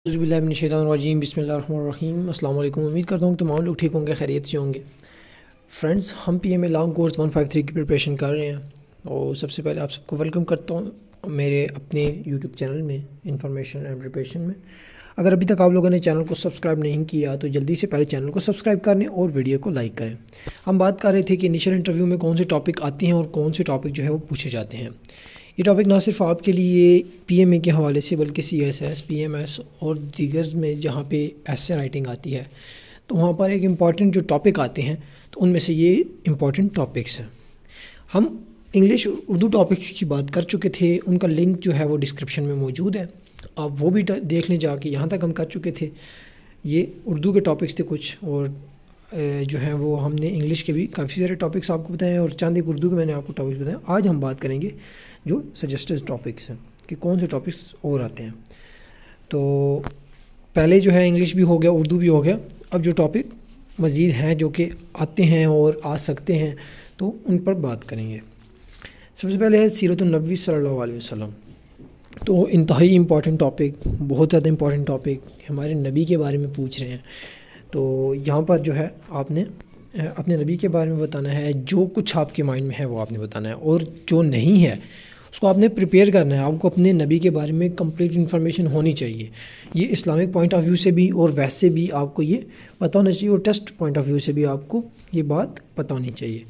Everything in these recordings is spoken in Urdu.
اعوذ باللہ من الشیطان الرجیم، بسم اللہ الرحمن الرحیم۔ السلام علیکم، امید کرتا ہوں کہ تمام لوگ ٹھیک ہوں گے، خیریت سے ہوں گے۔ فرینڈس، ہم P M A long course 153 کی پریپریشن کر رہے ہیں، اور سب سے پہلے آپ سب کو ویلکم کرتا ہوں میرے اپنے یوٹیوب چینل میں، انفارمیشن اینڈ پریپریشن میں۔ اگر ابھی تک آپ لوگوں نے چینل کو سبسکرائب نہیں کیا تو جلدی سے پہلے چینل کو سبسکرائب کریں اور ویڈیو کو لائک کریں۔ ہم بات کر رہے تھے کہ انیشل انٹرویو میں کون سے ٹاپک آتے ہیں اور کون سے ٹاپک جو ہے وہ پوچھے جاتے ہیں۔ یہ ٹاپک نہ صرف آپ کے لیے پی ایم اے کے حوالے سے بلکہ C S S, P M S اور دیگر میں جہاں پہ ایسے رائٹنگ آتی ہے تو وہاں پر ایک امپورٹنٹ جو ٹاپک آتے ہیں تو ان میں سے یہ امپورٹنٹ ٹاپکس ہیں۔ ہم انگلش اردو ٹاپکس کی بات کر چکے تھے، ان کا لنک جو ہے وہ ڈسکرپشن میں موجود ہے، آپ وہ بھی دیکھ لیں جا کے۔ یہاں تک ہم کر چکے تھے، یہ اردو کے ٹاپکس تھے کچھ، اور جو ہیں وہ ہم نے انگلش کے بھی کافی سارے ٹاپکس آپ کو بتائے ہیں، اور چند ایک اردو کے میں نے آپ کو ٹاپکس بتائے۔ آج ہم بات کریں گے جو سجیسٹڈ ٹاپکس ہیں کہ کون سے ٹاپکس اور آتے ہیں۔ تو پہلے جو ہے انگلش بھی ہو گیا، اردو بھی ہو گیا، اب جو ٹاپک مزید ہیں جو کہ آتے ہیں اور آ سکتے ہیں تو ان پر بات کریں گے۔ سب سے پہلے ہے سیرت النبی صلی اللہ علیہ وسلم۔ تو انتہائی امپورٹنٹ ٹاپک، بہت زیادہ امپورٹنٹ ٹاپک، ہمارے نبی کے بارے میں پوچھ رہے ہیں۔ تو یہاں پر جو ہے آپ نے اپنے نبی کے بارے میں بتانا ہے، جو کچھ آپ کے مائنڈ میں ہے وہ آپ نے بتانا ہے، اور جو نہیں ہے اس کو آپ نے پریپیئر کرنا ہے۔ آپ کو اپنے نبی کے بارے میں کمپلیٹ انفارمیشن ہونی چاہیے، یہ اسلامک پوائنٹ آف ویو سے بھی اور ویسے بھی آپ کو یہ پتہ ہونا چاہیے، اور ٹیسٹ پوائنٹ آف ویو سے بھی آپ کو یہ بات پتہ ہونی چاہیے۔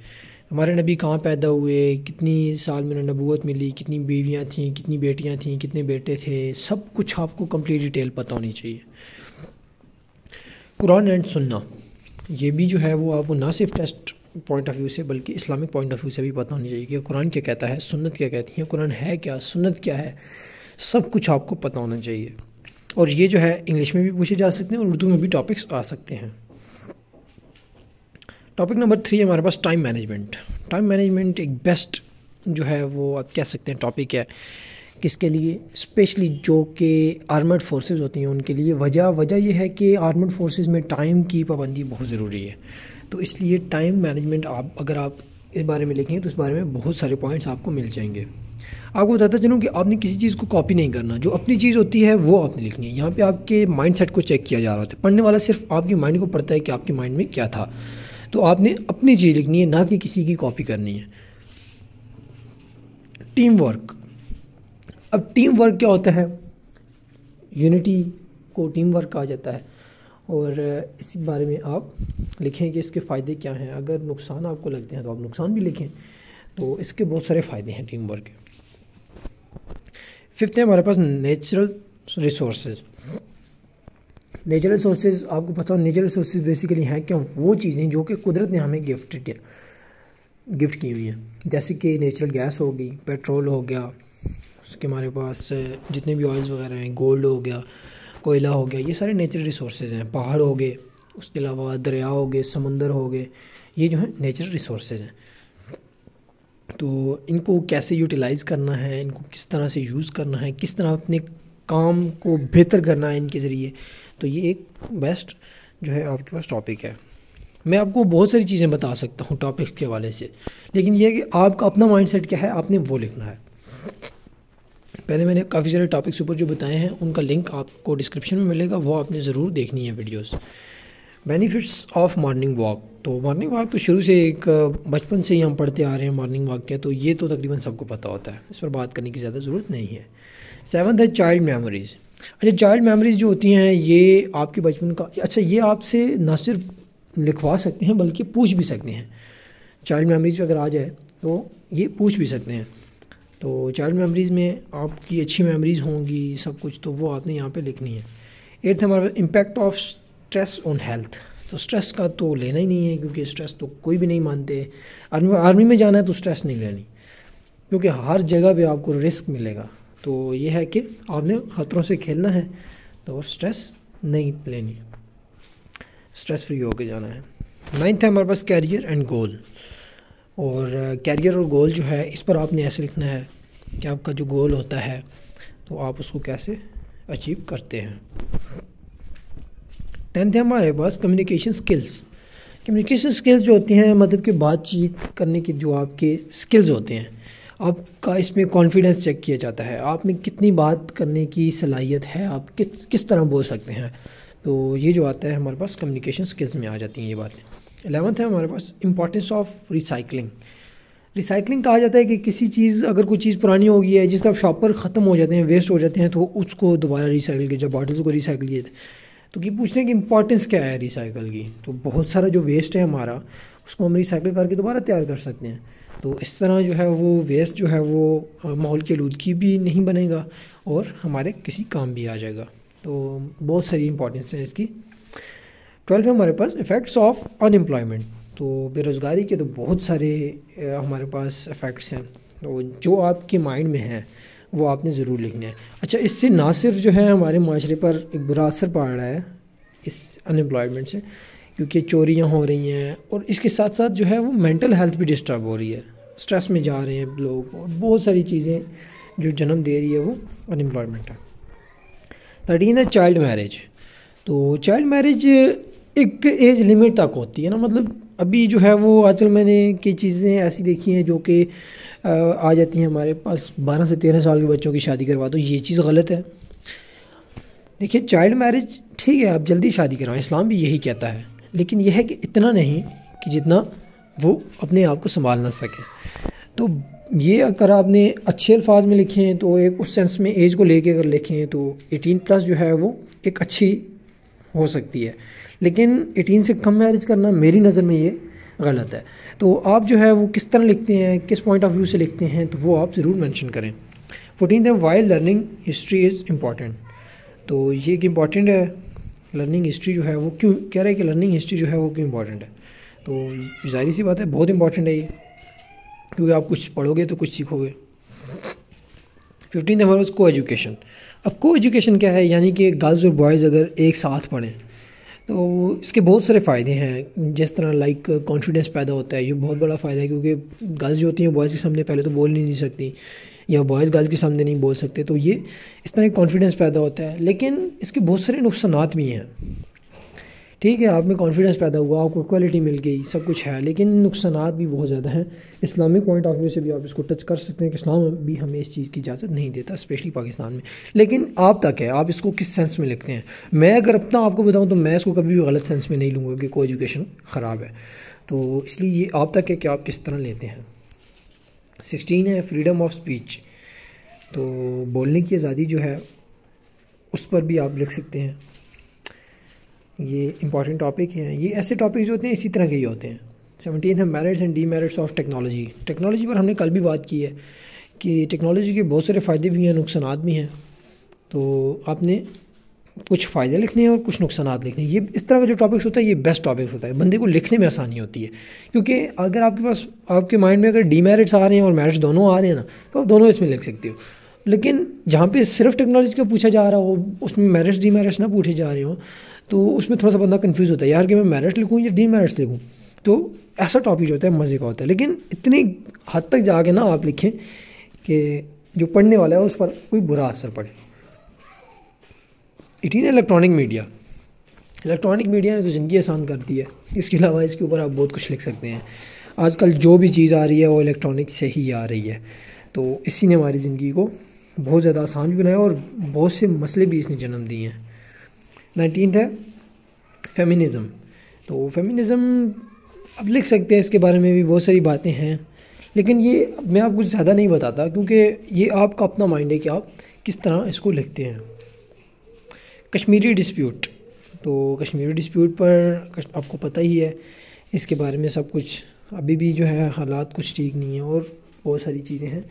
ہمارے نبی کہاں پیدا ہوئے، کتنی سال میں نبوت ملی، کتنی بیویاں تھیں، کتنی بیٹیاں تھیں، کتنے بیٹے تھے، سب کچھ آپ کو کمپلیٹ ڈیٹیل پتہ ہونی چاہیے۔ قرآن اینڈ سنہ، یہ بھی جو ہے وہ آپ کو نہ صرف ٹیسٹ پوائنٹ آف ویو سے بلکہ اسلامک پوائنٹ آف ویو سے بھی پتہ ہونی چاہیے کہ قرآن کیا کہتا ہے، سنت کیا کہتی ہے، قرآن ہے کیا، سنت کیا ہے، سب کچھ آپ کو پتہ ہونا چاہیے۔ اور یہ جو ہے انگلش میں بھی پوچھے جا سکتے ہیں اور اردو میں بھی ٹاپکس آ سکتے ہیں۔ ٹاپک نمبر 3 ہمارے پاس ٹائم مینجمنٹ۔ ٹائم مینجمنٹ ایک بیسٹ جو ہے وہ آپ کہہ سکتے ہیں ٹاپک ہے، کس کے لیے، اسپیشلی جو کہ آرمڈ فورسز ہوتی ہیں ان کے لیے۔ وجہ یہ ہے کہ آرمڈ فورسز میں ٹائم کی پابندی بہت ضروری ہے، تو اس لیے ٹائم مینجمنٹ اگر آپ اس بارے میں لکھیں تو اس بارے میں بہت سارے پوائنٹس آپ کو مل جائیں گے۔ آپ کو بتاتا چلوں کہ آپ نے کسی چیز کو کاپی نہیں کرنا، جو اپنی چیز ہوتی ہے وہ آپ نے لکھنی ہے۔ یہاں پہ آپ کے مائنڈ سیٹ کو چیک کیا جا رہا ہوتا ہے، پڑھنے والا صرف آپ کے مائنڈ کو پڑھتا ہے کہ آپ کے مائنڈ میں کیا تھا، تو آپ نے اپنی چیز لکھنی ہے، نہ کہ کسی کی کاپی کرنی ہے۔ ٹیم ورک، اب ٹیم ورک کیا ہوتا ہے؟ یونٹی کو ٹیم ورک کہا جاتا ہے، اور اس بارے میں آپ لکھیں کہ اس کے فائدے کیا ہیں۔ اگر نقصان آپ کو لگتے ہیں تو آپ نقصان بھی لکھیں، تو اس کے بہت سارے فائدے ہیں ٹیم ورک کے۔ 5 ہے ہمارے پاس نیچرل ریسورسز۔ نیچرل ریسورسز آپ کو پتہ ہو، نیچرل ریسورسز بیسیکلی ہیں کہ وہ چیزیں جو کہ قدرت نے ہمیں گفٹ کی ہوئی ہیں، جیسے کہ نیچرل گیس ہوگی، پیٹرول ہو گیا، اس کے ہمارے پاس جتنے بھی آئلز وغیرہ ہیں، گولڈ ہو گیا، کوئلہ ہو گیا، یہ سارے نیچرل ریسورسز ہیں۔ پہاڑ ہو گئے، اس کے علاوہ دریا ہو گئے، سمندر ہو گئے، یہ جو ہیں نیچرل ریسورسز ہیں۔ تو ان کو کیسے یوٹیلائز کرنا ہے، ان کو کس طرح سے یوز کرنا ہے، کس طرح اپنے کام کو بہتر کرنا ہے ان کے ذریعے، تو یہ ایک بیسٹ جو ہے آپ کے پاس ٹاپک ہے۔ میں آپ کو بہت ساری چیزیں بتا سکتا ہوں ٹاپکس کے حوالے سے، لیکن یہ ہے کہ آپ کا اپنا مائنڈ سیٹ کیا ہے، آپ نے وہ لکھنا ہے۔ پہلے میں نے کافی سارے ٹاپکس اوپر جو بتائے ہیں ان کا لنک آپ کو ڈسکرپشن میں ملے گا، وہ آپ نے ضرور دیکھنی ہے videos. Benefits of morning walk, تو مارننگ واک تو شروع سے ایک بچپن سے ہی ہم پڑھتے آ رہے ہیں مارننگ واک کے، تو یہ تو تقریباً سب کو پتہ ہوتا ہے، اس پر بات کرنے کی زیادہ ضرورت نہیں ہے۔ 7 ہے چائلڈ میموریز۔ اچھا، چائلڈ میموریز جو ہوتی ہیں یہ آپ کے بچپن کا، اچھا یہ آپ سے نہ صرف لکھوا سکتے ہیں بلکہ پوچھ بھی سکتے ہیں۔ چائلڈ میموریز پہ اگر آ جائے تو یہ پوچھ بھی سکتے ہیں، تو چائلڈ میموریز میں آپ کی اچھی میموریز ہوں گی سب کچھ، تو وہ آپ نے یہاں پہ لکھنی ہے۔ 8 ہمارا impact of stress on health, تو اسٹریس کا تو لینا ہی نہیں ہے کیونکہ اسٹریس تو کوئی بھی نہیں مانتے۔ آرمی میں جانا ہے تو اسٹریس نہیں لینی، کیونکہ ہر جگہ پہ آپ کو رسک ملے گا، تو یہ ہے کہ آپ نے خطروں سے کھیلنا ہے تو اسٹریس نہیں لینی، اسٹریس فری ہو کے جانا ہے۔ 9 ہے ہمارے پاس کیریئر اینڈ گول، اور کیریئر اور گول جو ہے اس پر آپ نے ایسے لکھنا ہے کہ آپ کا جو گول ہوتا ہے تو آپ اس کو کیسے اچیو کرتے ہیں۔ 10 ہے ہمارے پاس کمیونیکیشن سکلز۔ کمیونیکیشن سکلز جو ہوتی ہیں مطلب کہ بات چیت کرنے کی جو آپ کے سکلز ہوتے ہیں، آپ کا اس میں کانفیڈنس چیک کیا جاتا ہے، آپ میں کتنی بات کرنے کی صلاحیت ہے، آپ کس طرح بول سکتے ہیں. تو یہ جو آتا ہے ہمارے پاس کمیونیکیشن سکلز میں آ جاتی ہیں یہ باتیں. 11th ہے ہمارے پاس امپورٹنس آف ریسائکلنگ. ریسائکلنگ کہا جاتا ہے کہ کسی چیز، اگر کوئی چیز پرانی ہو گئی ہے، جس طرح شاپر ختم ہو جاتے ہیں، ویسٹ ہو جاتے ہیں، تو اس کو دوبارہ ریسائکل کیا. جب باٹلس کو ریسائکل کیے تھے تو یہ پوچھتے ہیں کہ امپورٹنس کیا ہے ریسائکل کی. تو بہت سارا جو ویسٹ ہے ہمارا، اس کو ہم ریسائکل کر کے دوبارہ تیار کر سکتے ہیں. تو اس طرح جو ہے وہ ویسٹ جو ہے وہ ماحول کی آلودگی بھی نہیں بنے گا اور ہمارے کسی کام بھی آ جائے گا. تو بہت ساری امپورٹنس ہے اس کی. 12 ہے ہمارے پاس افیکٹس آف ان امپلائمنٹ. تو بے روزگاری کے تو بہت سارے ہمارے پاس افیکٹس ہیں. تو جو آپ کے مائنڈ میں ہیں وہ آپ نے ضرور لکھنا ہے. اچھا، اس سے نہ صرف جو ہے ہمارے معاشرے پر ایک برا اثر پڑ رہا ہے اس ان امپلائمنٹ سے، کیونکہ چوریاں ہو رہی ہیں، اور اس کے ساتھ ساتھ جو ہے وہ مینٹل ہیلتھ بھی ڈسٹرب ہو رہی ہے، اسٹریس میں جا رہے ہیں لوگ، اور بہت ساری چیزیں جو جنم دے رہی ہے وہ ان امپلائمنٹ ہے. 13 ہے چائلڈ میرج. تو چائلڈ میرج ایک ایج لمٹ تک ہوتی ہے نا، مطلب ابھی جو ہے وہ آج کل میں نے کئی چیزیں ایسی دیکھی ہیں جو کہ آ جاتی ہیں ہمارے پاس 12 سے 13 سال کے بچوں کی شادی کروا دو. یہ چیز غلط ہے. دیکھیے، چائلڈ میرج ٹھیک ہے، آپ جلدی شادی کروائیں، اسلام بھی یہی کہتا ہے، لیکن یہ ہے کہ اتنا نہیں کہ جتنا وہ اپنے آپ کو سنبھال نہ سکے. تو یہ اگر آپ نے اچھے الفاظ میں لکھیں تو ایک اس سینس میں ایج کو لے کے اگر لکھیں تو 18+ جو ہے وہ ایک اچھی ہو سکتی ہے، لیکن 18 سے کم میرج کرنا میری نظر میں یہ غلط ہے. تو آپ جو ہے وہ کس طرح لکھتے ہیں، کس پوائنٹ آف ویو سے لکھتے ہیں، تو وہ آپ ضرور مینشن کریں. 14 ہے why learning history is important. تو یہ ایک امپورٹنٹ ہے. لرننگ ہسٹری جو ہے وہ کیوں کہہ رہے ہیں کہ لرننگ ہسٹری جو ہے وہ کیوں امپورٹنٹ ہے. تو ظاہری سی بات ہے، بہت امپورٹنٹ ہے یہ، کیونکہ آپ کچھ پڑھو گے تو کچھ سیکھو گے. 15 ہمارے پاس کو ایجوکیشن. اب کو ایجوکیشن کیا ہے؟ یعنی کہ گرلز اور بوائز اگر ایک ساتھ پڑھیں تو اس کے بہت سارے فائدے ہیں. جس طرح لائک کانفیڈنس پیدا ہوتا ہے، یہ بہت بڑا فائدہ ہے، کیونکہ گرلز جو ہوتی ہیں بوائز کے سامنے پہلے تو بول نہیں سکتی، یا بوائز گرلز کے سامنے نہیں بول سکتے. تو یہ اس طرح کانفیڈنس پیدا ہوتا ہے، لیکن اس کے بہت سارے نقصانات بھی ہیں. ٹھیک ہے، آپ میں کانفیڈنس پیدا ہوا، آپ کو کوالٹی مل گئی، سب کچھ ہے، لیکن نقصانات بھی بہت زیادہ ہیں. اسلامک پوائنٹ آف ویو سے بھی آپ اس کو ٹچ کر سکتے ہیں کہ اسلام بھی ہمیں اس چیز کی اجازت نہیں دیتا، اسپیشلی پاکستان میں. لیکن آپ تک ہے، آپ اس کو کس سینس میں لکھتے ہیں. میں اگر اپنا آپ کو بتاؤں تو میں اس کو کبھی بھی غلط سینس میں نہیں لوں گا کہ کو ایجوکیشن خراب ہے. تو اس لیے یہ آپ تک ہے کہ آپ کس طرح لیتے ہیں. 16 ہے فریڈم آف اسپیچ. تو بولنے کی آزادی جو ہے اس پر بھی آپ لکھ سکتے ہیں. یہ امپورٹنٹ ٹاپک ہیں. یہ ایسے ٹاپک جو ہوتے ہیں اسی طرح کے ہی ہوتے ہیں. 17 ہے merits and demerits of technology. Technology پر ہم نے کل بھی بات کی ہے کہ ٹیکنالوجی کے بہت سارے فائدے بھی ہیں، نقصانات بھی ہیں. تو آپ نے کچھ فائدے لکھنے ہیں اور کچھ نقصانات لکھنے ہیں. یہ اس طرح کا جو ٹاپکس ہوتا ہے یہ بیسٹ ٹاپکس ہوتا ہے، بندے کو لکھنے میں آسانی ہوتی ہے. کیونکہ اگر آپ کے پاس آپ کے مائنڈ میں اگر ڈی میرٹس آ رہے ہیں اور میرٹس دونوں آ رہے ہیں نا، تو آپ دونوں اس میں لکھ سکتے ہو. لیکن جہاں پہ صرف ٹیکنالوجی کا پوچھا جا رہا ہو، اس میں میرٹس ڈی میرٹس نہ پوچھے جا رہے ہوں، تو اس میں تھوڑا سا بندہ کنفیوز ہوتا ہے یار کہ میں میرٹس لکھوں یا ڈی میرٹس لکھوں. تو ایسا ٹاپک جو ہوتا ہے مزے کا ہوتا ہے، لیکن اتنی حد تک جا کے نہ آپ لکھیں کہ جو پڑھنے والا ہے اس پر کوئی برا اثر پڑے. 18 الیکٹرانک میڈیا. الیکٹرانک میڈیا نے تو زندگی آسان کر دی ہے. اس کے علاوہ اس کے اوپر آپ بہت کچھ لکھ سکتے ہیں. آج کل جو بھی چیز آ رہی ہے وہ الیکٹرانک سے ہی آ رہی ہے. تو اسی نے ہماری زندگی کو بہت زیادہ آسان بھی بنایا اور بہت سے مسئلے بھی اس نے جنم دیے ہیں. 19 ہے فیمنزم. تو فیمنزم اب لکھ سکتے ہیں، اس کے بارے میں بھی بہت ساری باتیں ہیں، لیکن یہ میں آپ کو زیادہ نہیں بتاتا کیونکہ یہ آپ کا اپنا مائنڈ ہے کہ آپ کس طرح اس کو لکھتے ہیں. کشمیری ڈسپیوٹ. تو کشمیری ڈسپیوٹ پر آپ کو پتہ ہی ہے، اس کے بارے میں سب کچھ ابھی بھی جو ہے حالات کچھ ٹھیک نہیں ہیں اور بہت ساری چیزیں ہیں.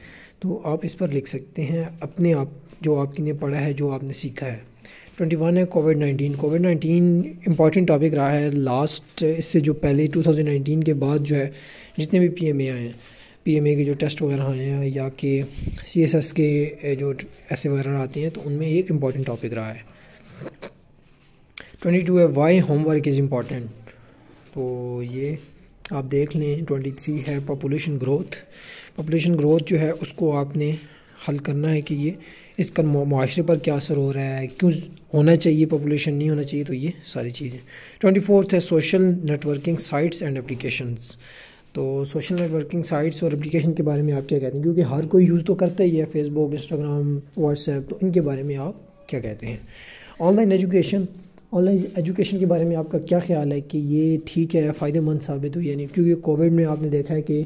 تو آپ اس پر لکھ سکتے ہیں اپنے آپ جو آپ نے پڑھا ہے، جو آپ نے سیکھا ہے. 21 ہے کووڈ-19. کووڈ-19 امپورٹنٹ ٹاپک رہا ہے لاسٹ، اس سے جو پہلے 2019 کے بعد جو ہے جتنے بھی PMA آئے ہیں، PMA کے جو ٹیسٹ وغیرہ آئے ہیں یا کہ CSS کے جو ایسے وغیرہ آتے ہیں، تو ان میں ایک امپورٹنٹ ٹاپک رہا ہے. 22 ہے why homework is important. تو یہ آپ دیکھ لیں. 23 ہے پاپولیشن گروتھ. پاپولیشن گروتھ جو ہے اس کو آپ نے حل کرنا ہے کہ یہ اس کا معاشرے پر کیا اثر ہو رہا ہے، کیوں ہونا چاہیے پاپولیشن، نہیں ہونا چاہیے. تو یہ ساری چیزیں. 24 ہے social networking sites and applications. تو سوشل نیٹ ورکنگ سائٹس اور اپلیکیشن کے بارے میں آپ کیا کہتے ہیں؟ کیونکہ ہر کوئی یوز تو کرتا ہی ہے فیس بک، انسٹاگرام، واٹس ایپ، تو ان کے بارے میں آپ کیا کہتے ہیں؟ آن لائن ایجوکیشن کے بارے میں آپ کا کیا خیال ہے کہ یہ ٹھیک ہے، فائدہ مند ثابت ہوئی؟ یعنی کیونکہ کووڈ میں آپ نے دیکھا ہے کہ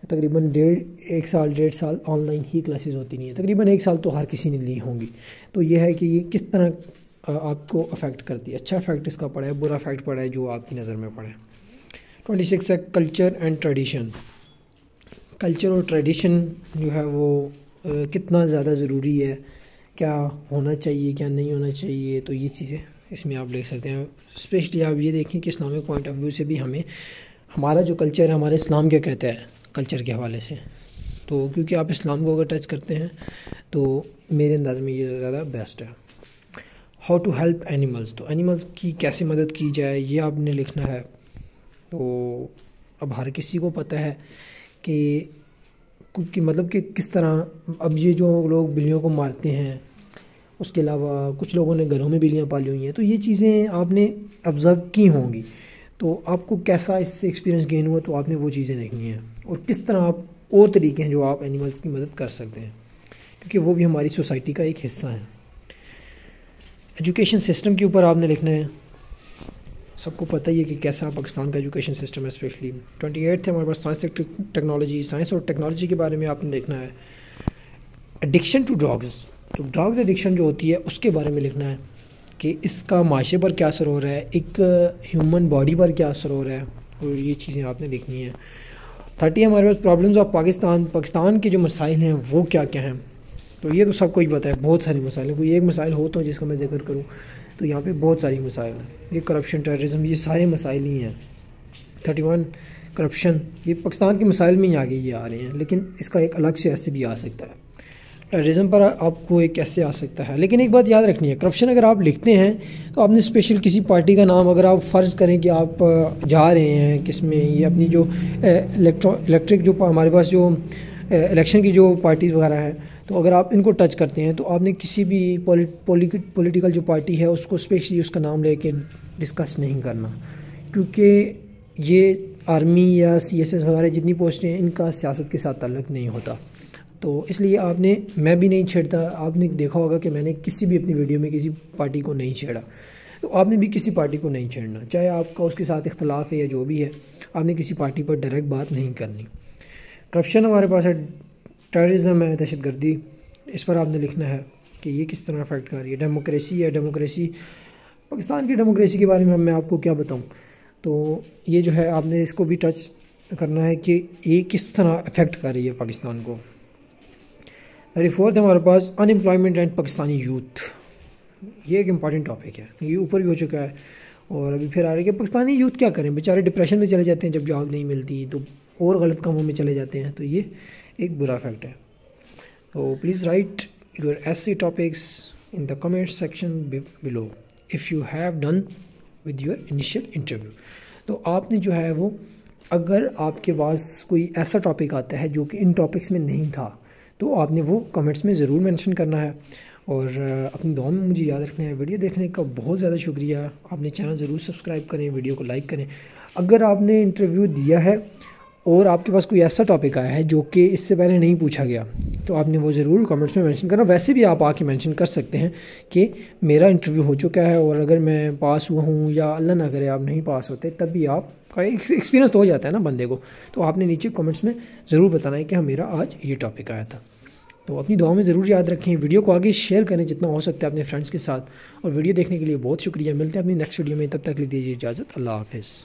تقریباً 1.5 سال آن لائن ہی کلاسز ہوتی نہیں ہیں، تقریباً 1 سال تو ہر کسی نے لی ہوں گی. تو یہ ہے کہ یہ کس طرح آپ کو افیکٹ کرتی ہے، اچھا افیکٹ اس کا پڑا ہے، برا افیکٹ پڑا ہے، جو آپ کی نظر میں پڑا ہے. 26 ہے کلچر اینڈ ٹریڈیشن. کلچر اور ٹریڈیشن جو ہے وہ کتنا زیادہ ضروری ہے، کیا ہونا چاہیے، کیا نہیں ہونا چاہیے، تو یہ چیزیں اس میں آپ دیکھ سکتے ہیں. اسپیشلی آپ یہ دیکھیں کہ اسلامک پوائنٹ آف ویو سے بھی ہمیں ہمارا جو کلچر ہے، ہمارے اسلام کیا کہتا ہے کلچر کے حوالے سے. تو کیونکہ آپ اسلام کو اگر ٹچ کرتے ہیں تو میرے انداز میں یہ زیادہ بیسٹ ہے. How to help animals. تو اینیملز کی کیسے مدد کی جائے یہ آپ نے لکھنا ہے. تو اب ہر کسی کو پتہ ہے کہ مطلب کہ کس طرح اب یہ جو لوگ بلیوں کو مارتے ہیں، اس کے علاوہ کچھ لوگوں نے گھروں میں بلیاں پالی ہوئی ہیں، تو یہ چیزیں آپ نے آبزرو کی ہوں گی. تو آپ کو کیسا اس سے ایکسپیرینس گین ہوا، تو آپ نے وہ چیزیں دیکھنی ہیں. اور کس طرح آپ اور طریقے ہیں جو آپ اینیملز کی مدد کر سکتے ہیں، کیونکہ وہ بھی ہماری سوسائٹی کا ایک حصہ ہیں. ایجوکیشن سسٹم کے اوپر آپ نے لکھنا ہے. سب کو پتہ ہی ہے کہ کیسا پاکستان کا ایجوکیشن سسٹم ہے. اسپیشلی 28 ہے ہمارے پاس سائنس ٹیکنالوجی. سائنس اور ٹیکنالوجی کے بارے میں آپ نے لکھنا ہے. Addiction to drugs. تو ڈرگز ایڈکشن جو ہوتی ہے اس کے بارے میں لکھنا ہے کہ اس کا معاشرے پر کیا اثر ہو رہا ہے، ایک ہیومن باڈی پر کیا اثر ہو رہا ہے، اور یہ چیزیں آپ نے لکھنی ہیں. 30 ہمارے پاس پرابلمز آف پاکستان کے جو مسائل ہیں وہ کیا کیا ہیں. تو یہ تو سب کو ہی پتہ ہے، بہت ساری مسائل ہیں. کوئی ایک مسائل ہو تو جس کا میں ذکر کروں تو یہاں پہ بہت ساری مسائل ہیں. یہ کرپشن، ٹیررزم، یہ سارے مسائل ہی ہیں. 31 کرپشن، یہ پاکستان کے مسائل میں ہی آگے یہ آ رہے ہیں، لیکن اس کا ایک الگ سے ایسے بھی آ سکتا ہے. ٹیررزم پر آپ کو ایک ایسے آ سکتا ہے. لیکن ایک بات یاد رکھنی ہے، کرپشن اگر آپ لکھتے ہیں تو آپ نے اسپیشل کسی پارٹی کا نام، اگر آپ فرض کریں کہ آپ جا رہے ہیں کس میں، یہ اپنی جو الیکٹرک جو ہمارے پاس جو الیکشن کی جو پارٹیز وغیرہ ہیں، تو اگر آپ ان کو ٹچ کرتے ہیں تو آپ نے کسی بھی پولیٹیکل جو پارٹی ہے اس کو اسپیشلی اس کا نام لے کے ڈسکس نہیں کرنا، کیونکہ یہ آرمی یا CSS وغیرہ جتنی پوسٹیں ہیں ان کا سیاست کے ساتھ تعلق نہیں ہوتا. تو اس لیے آپ نے، میں بھی نہیں چھیڑتا، آپ نے دیکھا ہوگا کہ میں نے کسی بھی اپنی ویڈیو میں کسی پارٹی کو نہیں چھیڑا. تو آپ نے بھی کسی پارٹی کو نہیں چھیڑنا، چاہے آپ کا اس کے ساتھ اختلاف ہے یا جو بھی ہے، آپ نے کسی پارٹی پر ڈائریکٹ بات نہیں کرنی. کرپشن ہمارے پاس ہے. ٹیررزم ہے، دہشت گردی، اس پر آپ نے لکھنا ہے کہ یہ کس طرح افیکٹ کر رہی ہے. ڈیموکریسی ہے. ڈیموکریسی، پاکستان کی ڈیموکریسی کے بارے میں آپ کو کیا بتاؤں. تو یہ جو ہے آپ نے اس کو بھی ٹچ کرنا ہے کہ یہ کس طرح افیکٹ کر رہی ہے پاکستان کو. 34 ہمارے پاس ان امپلائمنٹ اینڈ پاکستانی یوتھ. یہ ایک امپارٹنٹ ٹاپک ہے، یہ اوپر بھی ہو چکا ہے اور ابھی پھر آ رہا ہے کہ پاکستانی یوتھ کیا کریں. بیچارے ڈپریشن میں چلے جاتے ہیں جب جاب نہیں ملتی، تو اور غلط کاموں میں چلے جاتے ہیں. تو یہ ایک برا فیکٹ ہے. تو please write your essay topics in the comment section below if you have done with your initial interview. تو آپ نے جو ہے وہ، اگر آپ کے پاس کوئی ایسا ٹاپک آتا ہے جو کہ ان ٹاپکس میں نہیں تھا، تو آپ نے وہ کمنٹس میں ضرور مینشن کرنا ہے. اور اپنی دعاؤں میں مجھے یاد رکھنا ہے. ویڈیو دیکھنے کا بہت زیادہ شکریہ. آپ نے چینل ضرور سبسکرائب کریں، ویڈیو کو لائک کریں. اگر آپ نے انٹرویو دیا ہے اور آپ کے پاس کوئی ایسا ٹاپک آیا ہے جو کہ اس سے پہلے نہیں پوچھا گیا، تو آپ نے وہ ضرور کمنٹس میں مینشن کرنا. ویسے بھی آپ آ کے مینشن کر سکتے ہیں کہ میرا انٹرویو ہو چکا ہے، اور اگر میں پاس ہوا ہوں یا اللہ نہ کرے آپ نہیں پاس ہوتے، تب بھی آپ کا ایکسپیرینس تو ہو جاتا ہے نا بندے کو. تو آپ نے نیچے کمنٹس میں ضرور بتانا ہے کہ ہاں میرا آج یہ ٹاپک آیا تھا. تو اپنی دعاؤں میں ضرور یاد رکھیں. ویڈیو کو آگے شیئر کریں جتنا ہو سکتا ہے اپنے فرینڈس کے ساتھ. اور ویڈیو دیکھنے کے لیے بہت شکریہ. ملتے ہیں اپنی نیکسٹ ویڈیو میں، تب تک لیجیے اجازت. اللہ حافظ.